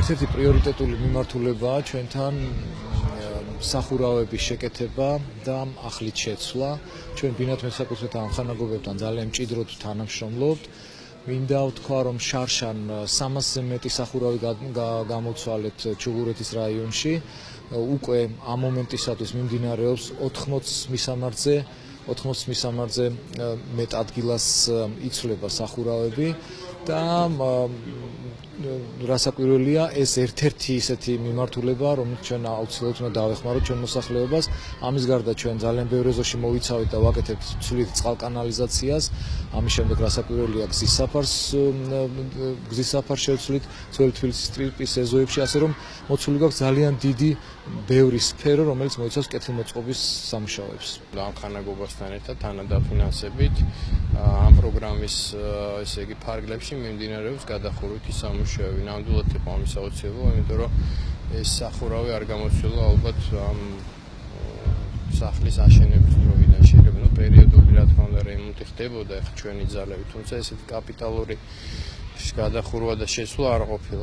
ერთ-ერთი პრიორიტეტული მიმართულებაა ჩვენთან სახურავების შეკეთება და ახლით შეცვლა. ჩვენ ბინათ მესაკუთრეთა ამხანაგობებთან ძალიან მჭიდროდ თანამშრომლობთ. მინდა ვთქვა, რომ შარშან 300-ზე მეტი სახურავი გამოცვალეთ ჩუღურეთის რაიონში. უკვე ამ მომენტისათვის მიმდინარეობს 80 მისამართზე მეტ ადგილას იცვლება სახურავები და რასაკვირველია, ეს ერთ-ერთი ისეთი მიმართულებაა, რომელიც ჩვენ აუცილებლად უნდა დავეხმაროთ ჩვენ მოსახლეობას. ამის გარდა ჩვენ ძალიან ბევრ ეზოში მოვიცავით და ვაკეთებთ ცვლით წყალკანალიზაციას. ამის შემდეგ რასაკვირველია გზის საფარს შევცვლით ძველი თბილისის ტრიპის ეზოებში, ასე რომ მოცული გვაქვს ძალიან დიდი ბევრი სფერო, რომელიც მოიცავს კეთილმოწყობის სამუშაოებს. ამხანაგობასთან ერთად თანადაფინანსებით ამ პროგრამის ესე იგი ფარგლებში მიმდინარეობს გადახურვითი სამუშაოები. ნამდვილად იყო ამის აუცილებლობა, იმიტომ რომ ეს სახურავი არ გამოცვლა ალბათ ამ სახლის აშენების დროიდან შეიძლება პერიოდული რა თქმა უნდა რემონტი ხდებოდა, ახლა ჩვენი ძალებით, თუმცა ესეთი კაპიტალური გადახურვა და შეცვლა არ ყოფილა.